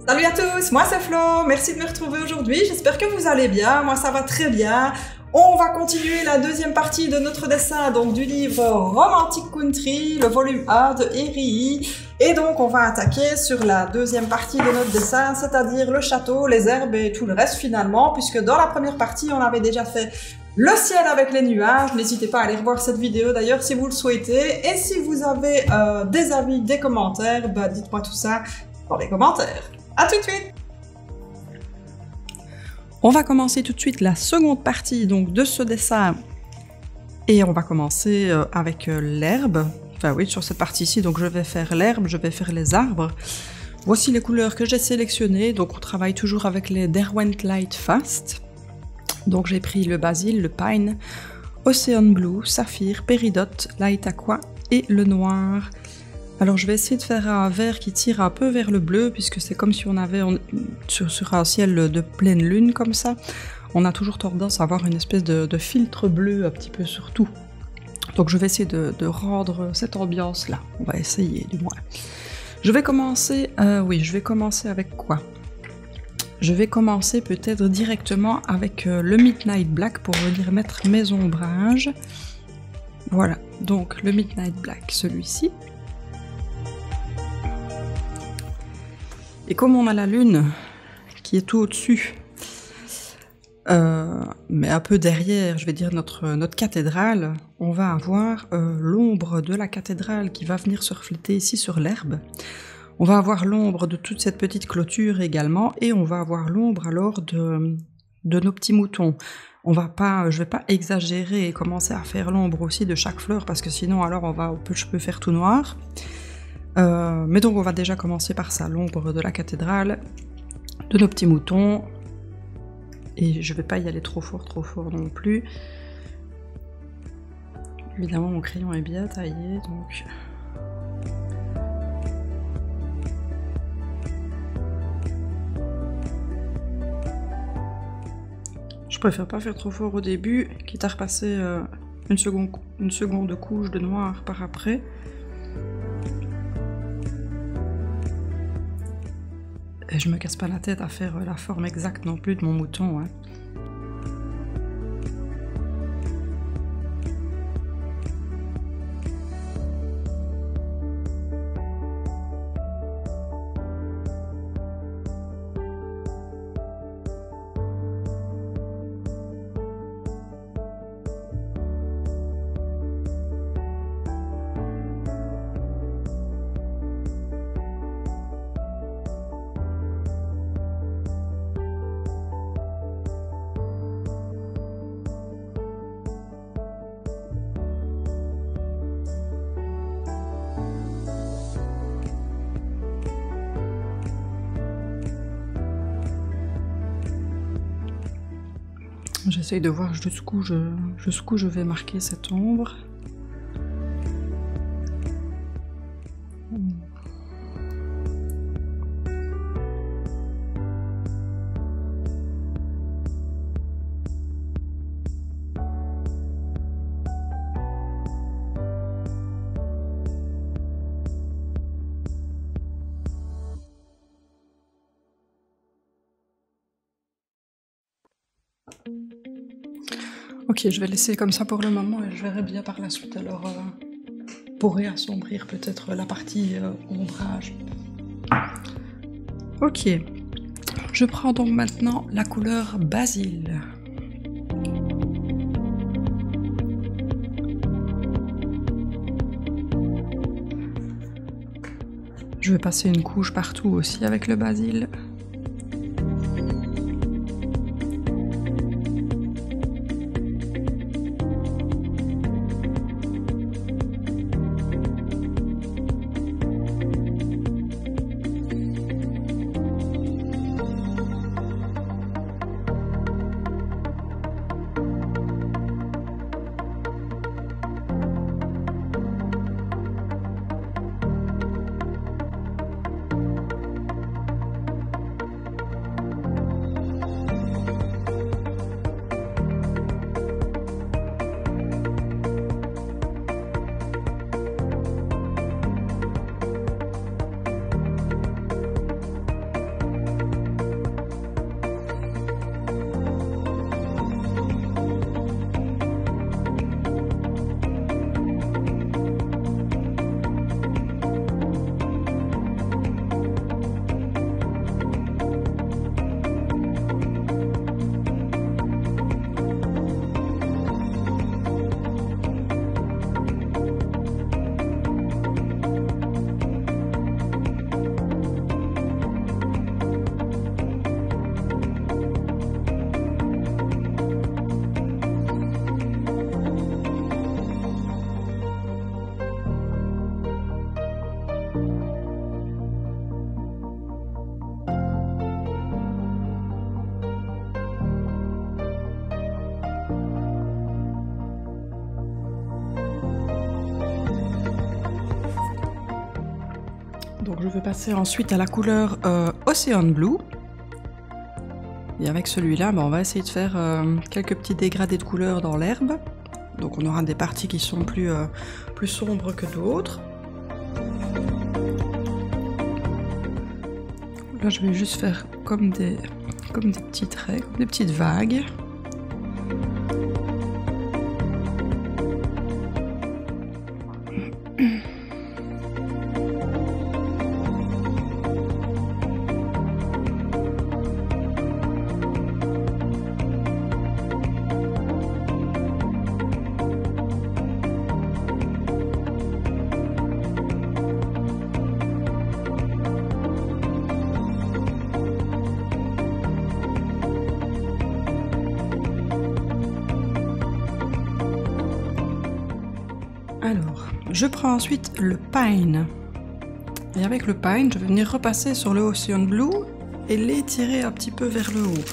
Salut à tous, moi c'est Flo, merci de me retrouver aujourd'hui, j'espère que vous allez bien, moi ça va très bien. On va continuer la deuxième partie de notre dessin, donc du livre Romantic Country, le volume 1 de Eri. Et donc on va attaquer sur la deuxième partie de notre dessin, c'est-à-dire le château, les herbes et tout le reste finalement, puisque dans la première partie on avait déjà fait le ciel avec les nuages. N'hésitez pas à aller revoir cette vidéo d'ailleurs si vous le souhaitez. Et si vous avez des avis, des commentaires, bah, dites-moi tout ça dans les commentaires. À tout de suite! On va commencer tout de suite la seconde partie donc, de ce dessin. Et on va commencer avec l'herbe. Enfin oui, sur cette partie-ci, donc je vais faire l'herbe, je vais faire les arbres. Voici les couleurs que j'ai sélectionnées. Donc on travaille toujours avec les Derwent Light Fast. Donc j'ai pris le basil, le pine, Ocean Blue, saphir, péridot, light aqua et le noir. Alors je vais essayer de faire un vert qui tire un peu vers le bleu, puisque c'est comme si on avait sur un ciel de pleine lune comme ça. On a toujours tendance à avoir une espèce de filtre bleu un petit peu sur tout. Donc je vais essayer de rendre cette ambiance-là. On va essayer du moins. Je vais commencer, je vais commencer avec quoi? Je vais commencer peut-être directement avec le Midnight Black pour venir mettre mes ombrages. Voilà, donc le Midnight Black, celui-ci. Et comme on a la lune qui est tout au-dessus, mais un peu derrière, je vais dire notre cathédrale, on va avoir l'ombre de la cathédrale qui va venir se refléter ici sur l'herbe. On va avoir l'ombre de toute cette petite clôture également, et on va avoir l'ombre alors de nos petits moutons. Je vais pas exagérer et commencer à faire l'ombre aussi de chaque fleur, parce que sinon alors je peux faire tout noir. Mais donc on va déjà commencer par ça, l'ombre de la cathédrale, de nos petits moutons. Et je vais pas y aller trop fort non plus. Évidemment mon crayon est bien taillé, donc... Je préfère pas faire trop fort au début, quitte à repasser une seconde couche de noir par après. Et je me casse pas la tête à faire la forme exacte non plus de mon mouton, hein. J'essaye de voir jusqu'où je vais marquer cette ombre. Ok, je vais laisser comme ça pour le moment et je verrai bien par la suite alors pour réassombrir peut-être la partie ombrage. Ok, je prends donc maintenant la couleur basil. Je vais passer une couche partout aussi avec le basil. Alors je vais passer ensuite à la couleur Ocean Blue. Et avec celui-là, on va essayer de faire quelques petits dégradés de couleurs dans l'herbe. Donc on aura des parties qui sont plus sombres que d'autres. Là je vais juste faire comme des petits traits, comme des petites vagues. Alors, je prends ensuite le Pine. Et avec le Pine, je vais venir repasser sur le Ocean Blue et l'étirer un petit peu vers le haut.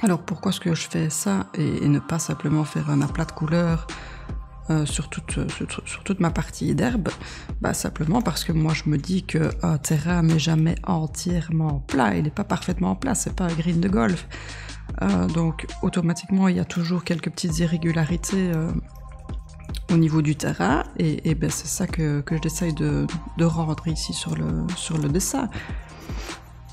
Alors pourquoi est-ce que je fais ça et ne pas simplement faire un aplat de couleurs sur toute ma partie d'herbe? Simplement parce que moi je me dis qu'un terrain n'est jamais entièrement plat, il n'est pas parfaitement plat, c'est pas un green de golf. Donc automatiquement il y a toujours quelques petites irrégularités au niveau du terrain et c'est ça que j'essaye de rendre ici sur le dessin.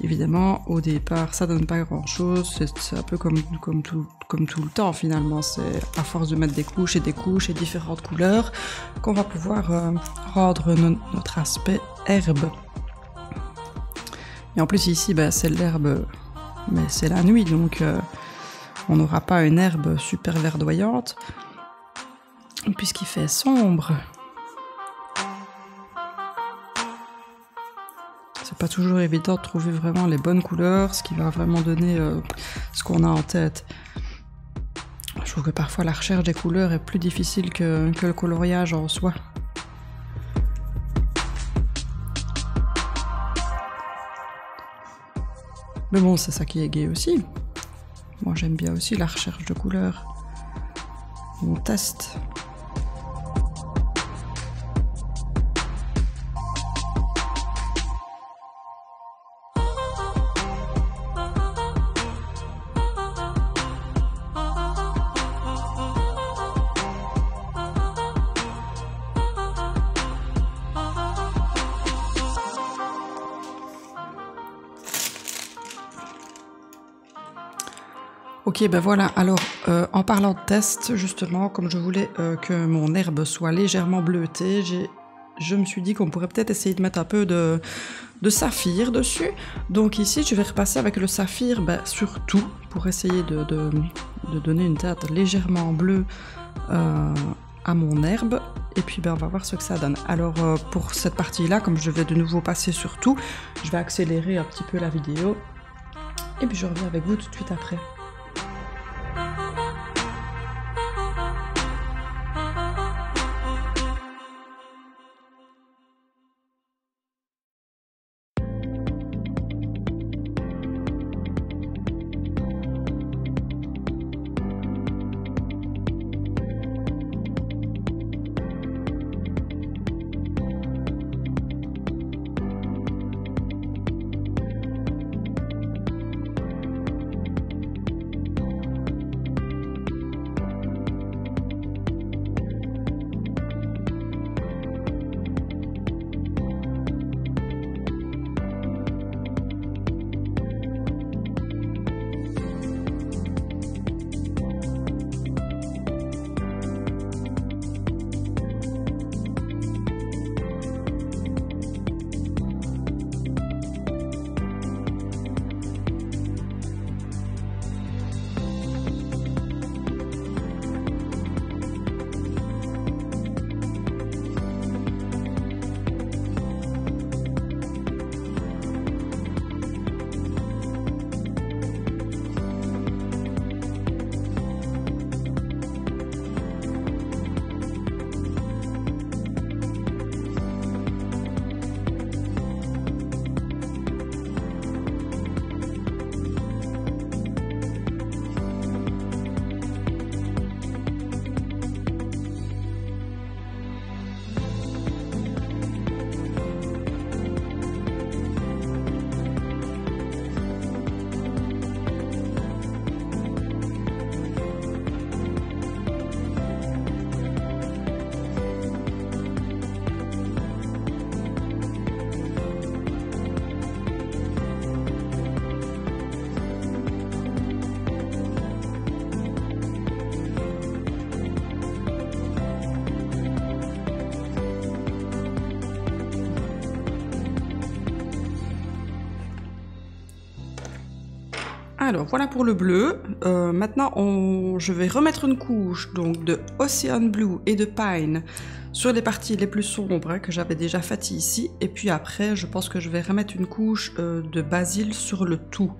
Évidemment, au départ, ça donne pas grand-chose, c'est un peu comme tout le temps finalement, c'est à force de mettre des couches et différentes couleurs qu'on va pouvoir rendre notre aspect herbe. Et en plus ici, c'est l'herbe, mais c'est la nuit, donc on n'aura pas une herbe super verdoyante, puisqu'il fait sombre. C'est pas toujours évident de trouver vraiment les bonnes couleurs, ce qui va vraiment donner ce qu'on a en tête. Je trouve que parfois la recherche des couleurs est plus difficile que le coloriage en soi. Mais bon, c'est ça qui est gai aussi. Moi j'aime bien aussi la recherche de couleurs. On teste. Ok, voilà, alors en parlant de test, justement, comme je voulais que mon herbe soit légèrement bleutée, je me suis dit qu'on pourrait peut-être essayer de mettre un peu de saphir dessus. Donc ici, je vais repasser avec le saphir sur tout, pour essayer de donner une teinte légèrement bleue à mon herbe. Et puis on va voir ce que ça donne. Alors pour cette partie-là, comme je vais de nouveau passer sur tout, je vais accélérer un petit peu la vidéo. Et puis je reviens avec vous tout de suite après. Alors voilà pour le bleu. Maintenant je vais remettre une couche donc de Ocean Blue et de Pine sur les parties les plus sombres hein, que j'avais déjà faites ici. Et puis après je pense que je vais remettre une couche de basil sur le tout.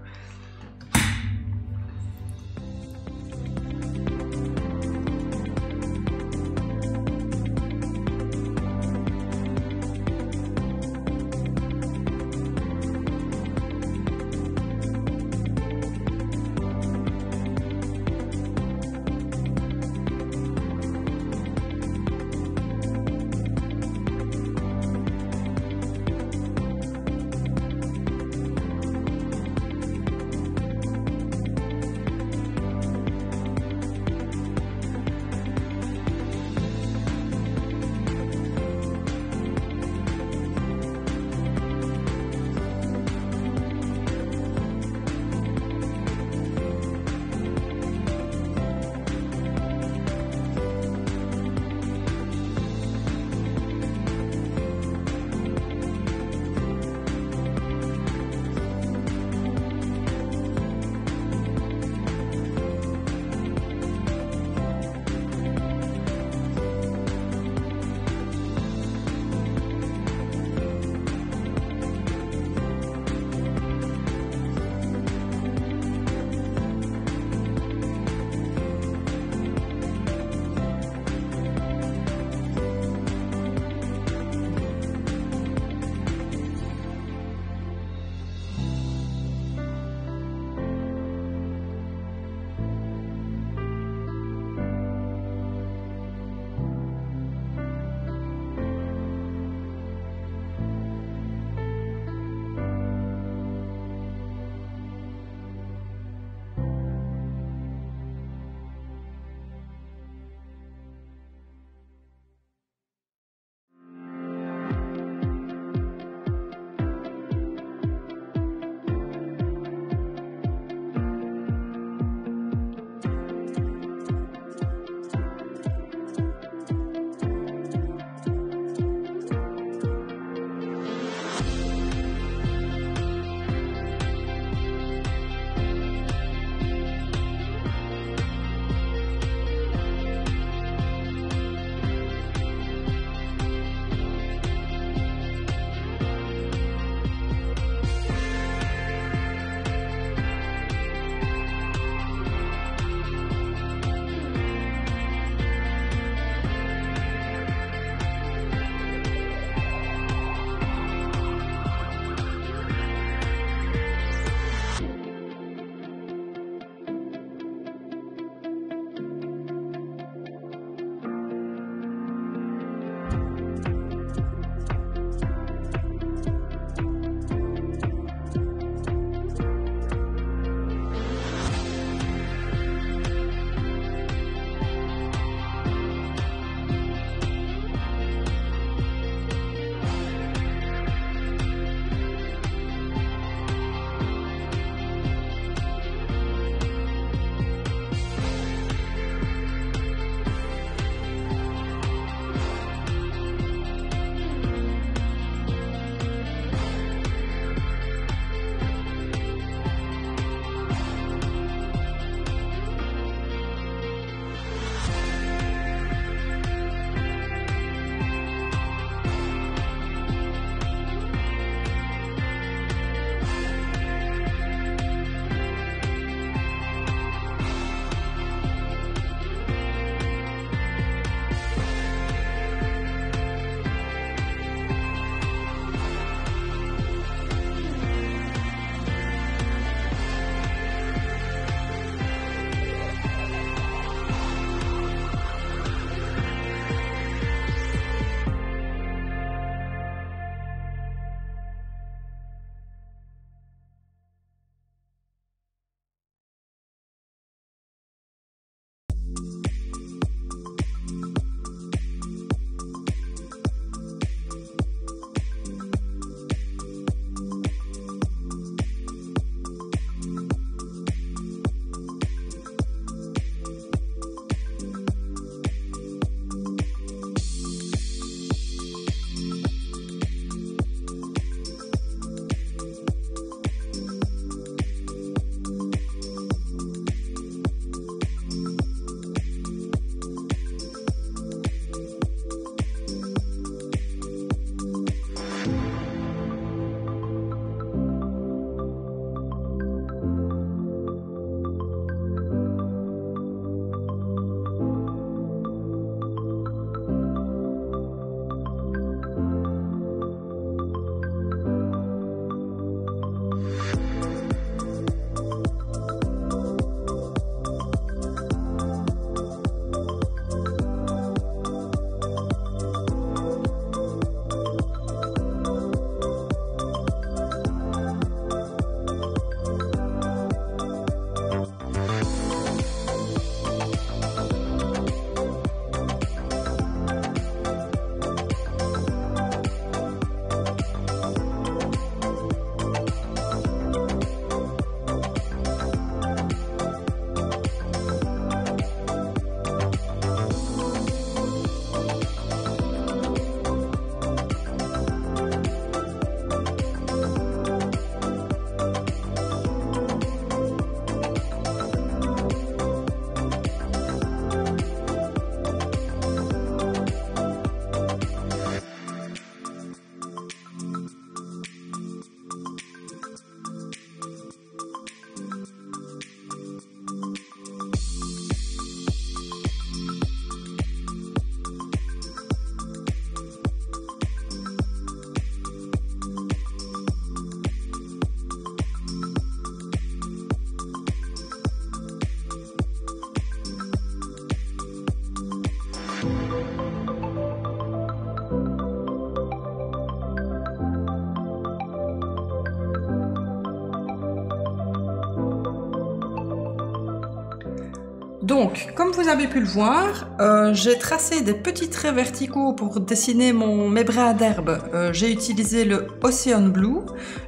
Donc, comme vous avez pu le voir, j'ai tracé des petits traits verticaux pour dessiner mes brins d'herbe. J'ai utilisé le Ocean Blue.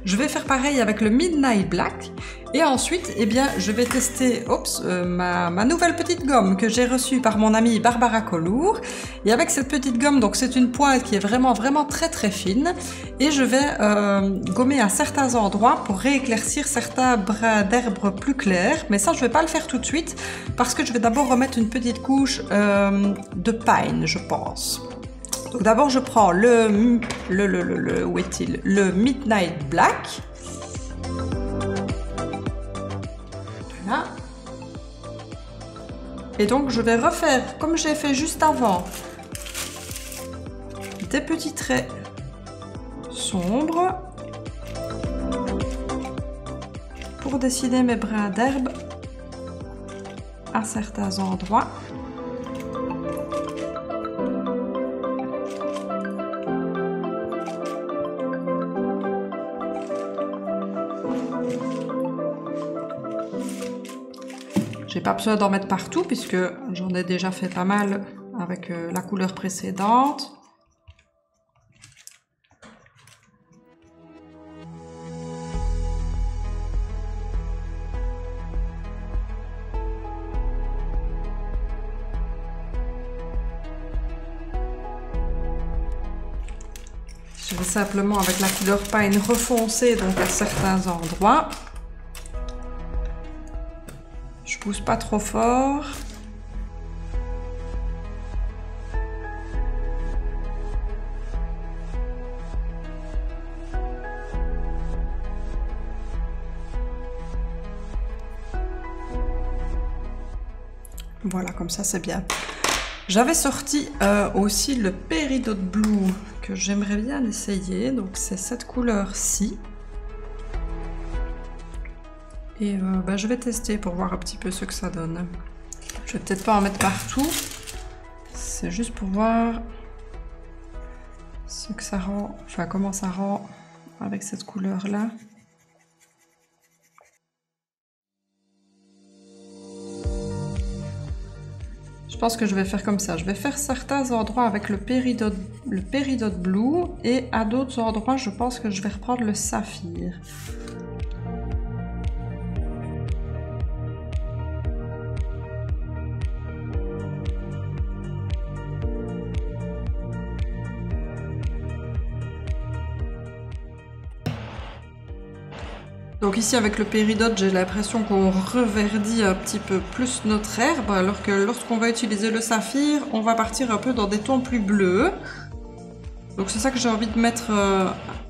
Je vais faire pareil avec le Midnight Black. Et ensuite, eh bien, je vais tester ma nouvelle petite gomme que j'ai reçue par mon amie Barbara Collour. Et avec cette petite gomme, donc c'est une pointe qui est vraiment très très fine. Et je vais gommer à certains endroits pour rééclaircir certains brins d'herbe plus clairs. Mais ça, je vais pas le faire tout de suite parce que je vais d'abord remettre une petite couche de pine, je pense. Donc d'abord, je prends où est-il? Le Midnight Black. Voilà. Et donc je vais refaire comme j'ai fait juste avant des petits traits sombres pour dessiner mes brins d'herbe à certains endroits. J'ai pas besoin d'en mettre partout puisque j'en ai déjà fait pas mal avec la couleur précédente. Je vais simplement avec la couleur pine refoncer donc à certains endroits. Je pousse pas trop fort. Voilà, comme ça c'est bien. J'avais sorti aussi le Peridot Blue que j'aimerais bien essayer. Donc c'est cette couleur-ci. Et je vais tester pour voir un petit peu ce que ça donne. Je vais peut-être pas en mettre partout. C'est juste pour voir ce que ça rend, enfin comment ça rend avec cette couleur-là. Je pense que je vais faire comme ça. Je vais faire certains endroits avec le Peridot Blue et à d'autres endroits, je pense que je vais reprendre le saphir. Donc ici avec le péridot, j'ai l'impression qu'on reverdit un petit peu plus notre herbe, alors que lorsqu'on va utiliser le saphir, on va partir un peu dans des tons plus bleus. Donc c'est ça que j'ai envie de mettre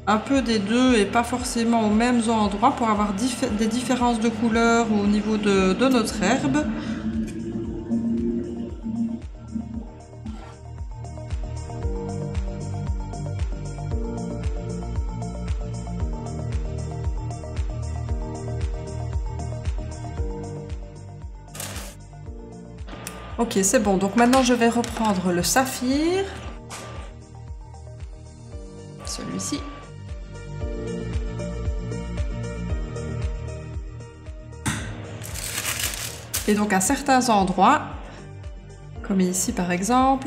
un peu des deux et pas forcément aux mêmes endroits pour avoir des différences de couleurs au niveau de notre herbe. Ok, c'est bon. Donc maintenant, je vais reprendre le saphir. Celui-ci. Et donc à certains endroits, comme ici par exemple,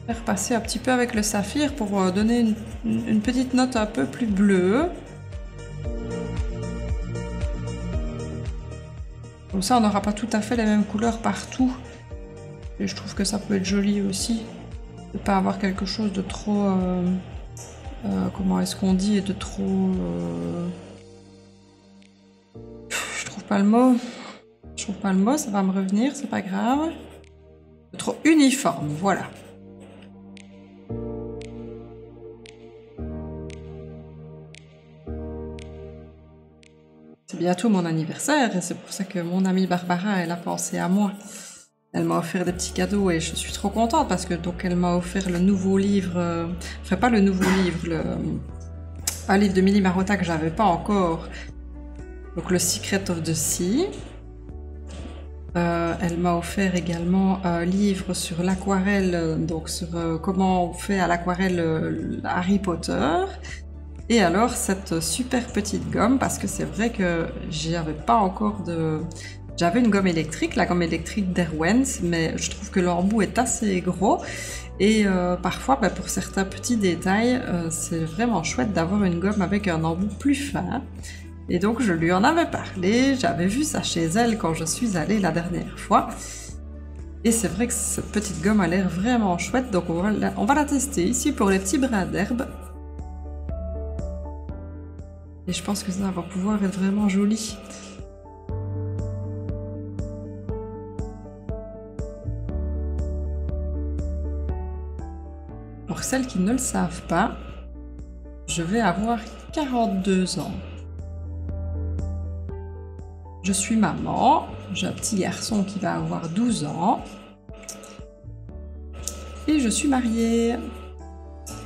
faire passer un petit peu avec le saphir pour donner une petite note un peu plus bleue. Comme ça, on n'aura pas tout à fait les mêmes couleurs partout. Et je trouve que ça peut être joli aussi. De ne pas avoir quelque chose de trop... comment est-ce qu'on dit? De trop... Je trouve pas le mot. Je trouve pas le mot, ça va me revenir, c'est pas grave. De trop uniforme, voilà. C'est bientôt mon anniversaire et c'est pour ça que mon amie Barbara, elle a pensé à moi. Elle m'a offert des petits cadeaux et je suis trop contente parce que donc elle m'a offert le nouveau livre, enfin pas le nouveau livre, un livre de Milly Marotta que j'avais pas encore, donc le Secret of the Sea. Elle m'a offert également un livre sur l'aquarelle, donc sur comment on fait à l'aquarelle Harry Potter. Et alors cette super petite gomme, parce que c'est vrai que j'avais pas encore J'avais une gomme électrique, la gomme électrique d'Erwens, mais je trouve que l'embout est assez gros. Et parfois, bah, pour certains petits détails, c'est vraiment chouette d'avoir une gomme avec un embout plus fin. Et donc je lui en avais parlé, j'avais vu ça chez elle quand je suis allée la dernière fois. Et c'est vrai que cette petite gomme a l'air vraiment chouette, donc on va la tester ici pour les petits brins d'herbe. Et je pense que ça va pouvoir être vraiment joli. Pour celles qui ne le savent pas, je vais avoir 42 ans. Je suis maman, j'ai un petit garçon qui va avoir 12 ans. Et je suis mariée.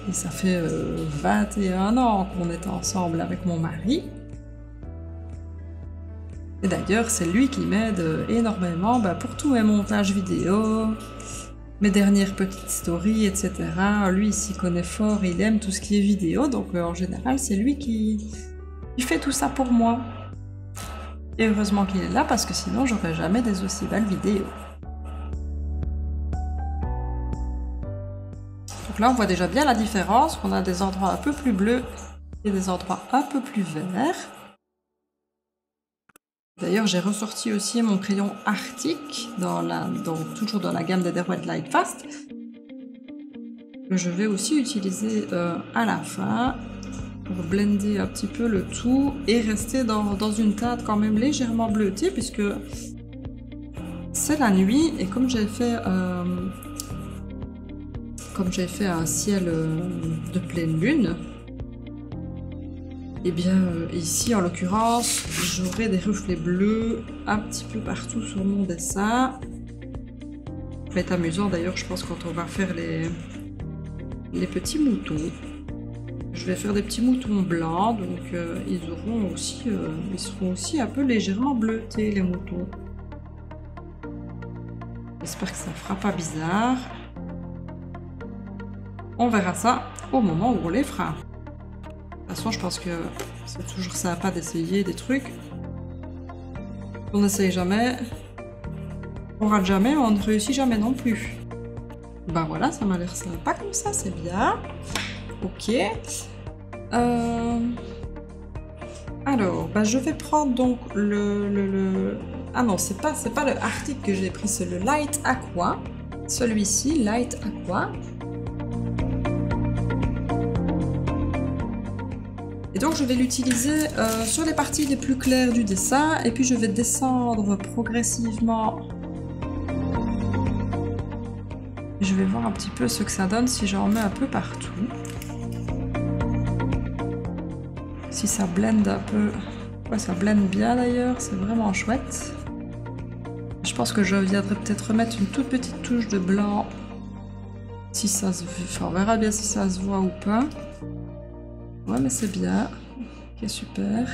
Et ça fait 21 ans qu'on est ensemble avec mon mari. Et d'ailleurs, c'est lui qui m'aide énormément pour tous mes montages vidéo, mes dernières petites stories, etc. Lui, il s'y connaît fort, il aime tout ce qui est vidéo, donc en général, c'est lui qui fait tout ça pour moi. Et heureusement qu'il est là, parce que sinon, j'aurais jamais des aussi belles vidéos. Donc là, on voit déjà bien la différence, qu'on a des endroits un peu plus bleus et des endroits un peu plus verts. D'ailleurs, j'ai ressorti aussi mon crayon Arctic, toujours dans la gamme d'Ederwent Lightfast, que je vais aussi utiliser à la fin pour blender un petit peu le tout et rester dans une teinte quand même légèrement bleutée, puisque c'est la nuit et comme j'ai fait un ciel de pleine lune, et bien ici en l'occurrence j'aurai des reflets bleus un petit peu partout sur mon dessin. Ça va être amusant d'ailleurs, je pense, quand on va faire les petits moutons. Je vais faire des petits moutons blancs, donc ils seront aussi un peu légèrement bleutés, les moutons. J'espère que ça ne fera pas bizarre. On verra ça au moment où on les fera. De toute façon, je pense que c'est toujours sympa d'essayer des trucs. On n'essaye jamais, on rate jamais, on ne réussit jamais non plus. Ben voilà, ça m'a l'air sympa comme ça, c'est bien. Ok. Alors, je vais prendre donc Ah non, c'est pas le Arctic que j'ai pris, c'est le Light Aqua. Celui-ci, Light Aqua. Et donc je vais l'utiliser sur les parties les plus claires du dessin, et puis je vais descendre progressivement. Je vais voir un petit peu ce que ça donne si j'en mets un peu partout. Si ça blende un peu. Ouais, ça blende bien d'ailleurs, c'est vraiment chouette. Je pense que je viendrai peut-être remettre une toute petite touche de blanc. Si ça se... Enfin, on verra bien si ça se voit ou pas. Ouais, mais c'est bien. Ok, super.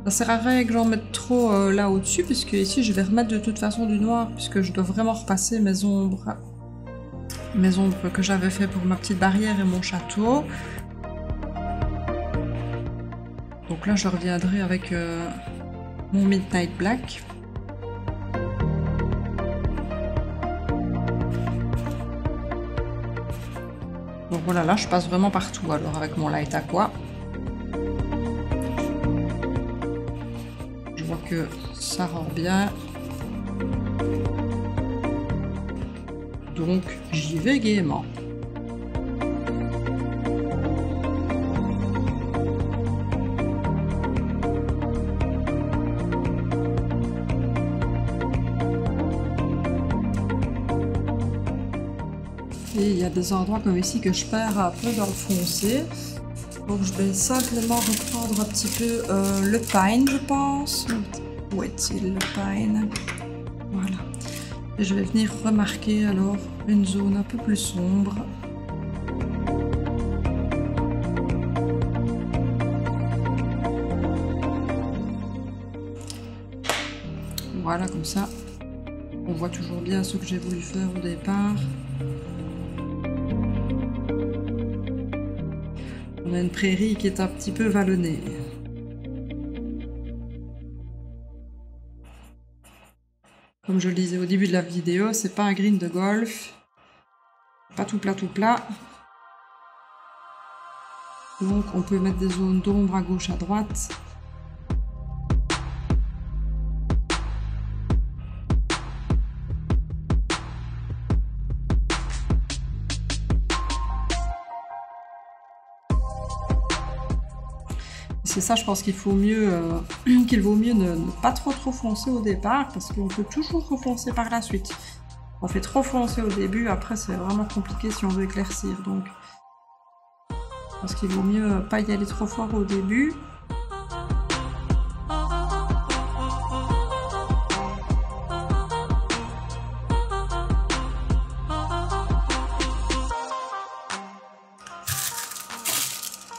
Ça sert à rien que j'en mette trop là au-dessus, puisque ici je vais remettre de toute façon du noir, puisque je dois vraiment repasser mes ombres que j'avais fait pour ma petite barrière et mon château. Donc là je reviendrai avec mon Midnight Black. Donc voilà, là je passe vraiment partout alors avec mon Light Aqua. Je vois que ça rend bien. Donc j'y vais gaiement. Et il y a des endroits comme ici que je perds un peu dans le foncé. Donc je vais simplement reprendre un petit peu le pine, je pense. Où est-il le pine? Voilà. Et je vais venir remarquer alors une zone un peu plus sombre. Voilà, comme ça, on voit toujours bien ce que j'ai voulu faire au départ. On a une prairie qui est un petit peu vallonnée. Comme je le disais au début de la vidéo, c'est pas un green de golf. Pas tout plat, tout plat. Donc on peut mettre des zones d'ombre à gauche, à droite. C'est ça, je pense qu'il faut mieux, qu'il vaut mieux ne pas trop foncer au départ, parce qu'on peut toujours refoncer par la suite. On fait trop foncer au début, après c'est vraiment compliqué si on veut éclaircir. Donc, je pense qu'il vaut mieux pas y aller trop fort au début.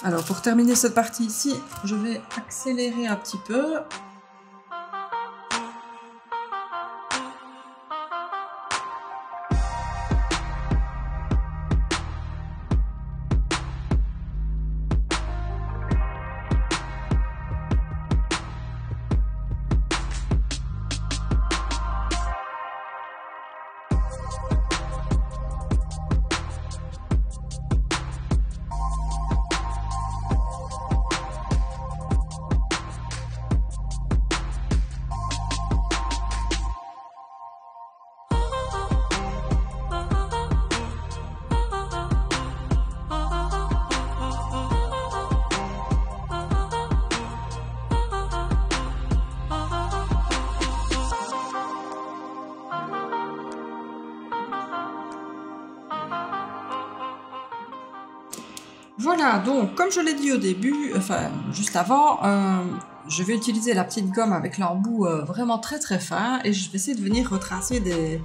Alors pour terminer cette partie ici, je vais accélérer un petit peu. Voilà, donc comme je l'ai dit au début, enfin juste avant, je vais utiliser la petite gomme avec l'embout vraiment très fin et je vais essayer de venir retracer des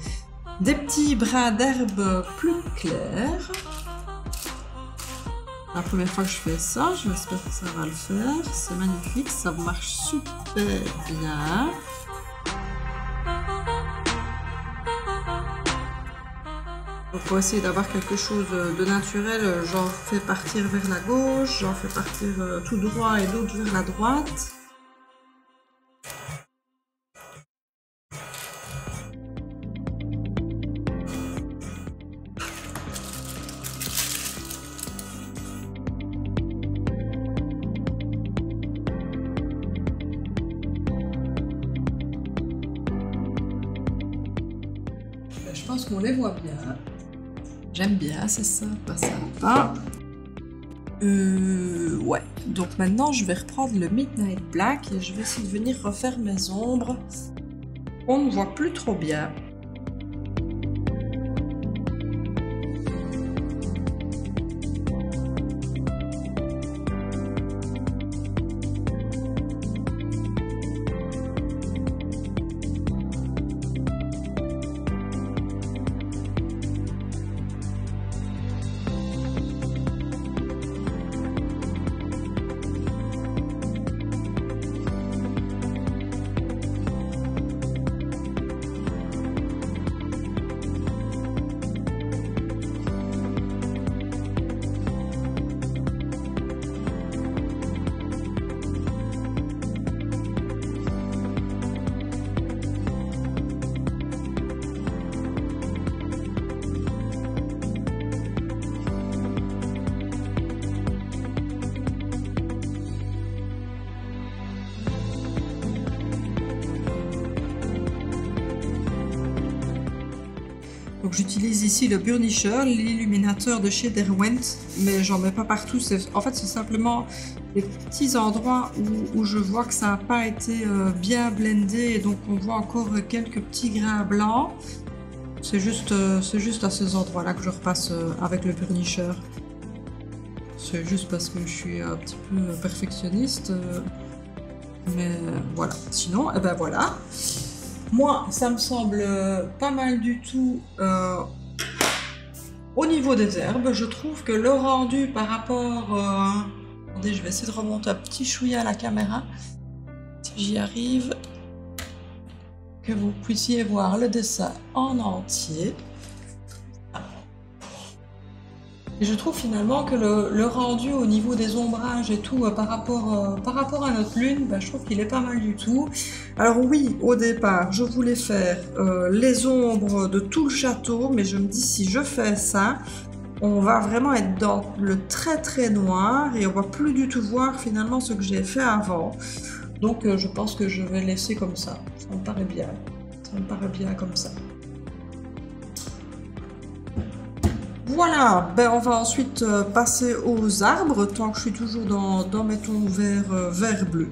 petits brins d'herbe plus clairs. La première fois que je fais ça, j'espère que ça va le faire. C'est magnifique, ça marche super bien. Donc pour essayer d'avoir quelque chose de naturel, j'en fais partir vers la gauche, j'en fais partir tout droit et d'autres vers la droite. Je pense qu'on les voit bien. J'aime bien, c'est sympa, sympa. Ouais. Donc maintenant, je vais reprendre le Midnight Black et je vais essayer de venir refaire mes ombres. On ne voit plus trop bien. Donc j'utilise ici le burnisher, l'illuminateur de chez Derwent, mais j'en mets pas partout. En fait, c'est simplement les petits endroits où je vois que ça n'a pas été bien blendé, et donc on voit encore quelques petits grains blancs. C'est juste à ces endroits-là que je repasse avec le burnisher. C'est juste parce que je suis un petit peu perfectionniste, mais voilà. Sinon, eh ben voilà. Moi, ça me semble pas mal du tout au niveau des herbes. Je trouve que le rendu par rapport... Attendez, je vais essayer de remonter un petit chouïa à la caméra. Si j'y arrive. Que vous puissiez voir le dessin en entier. Et je trouve finalement que le rendu au niveau des ombrages et tout par rapport à notre lune, bah, je trouve qu'il est pas mal du tout. Alors oui, au départ, je voulais faire les ombres de tout le château, mais je me dis si je fais ça, on va vraiment être dans le très très noir et on va plus du tout voir finalement ce que j'ai fait avant. Donc je pense que je vais laisser comme ça. Ça me paraît bien. Ça me paraît bien comme ça. Voilà, ben on va ensuite passer aux arbres, tant que je suis toujours dans mes tons vert bleu.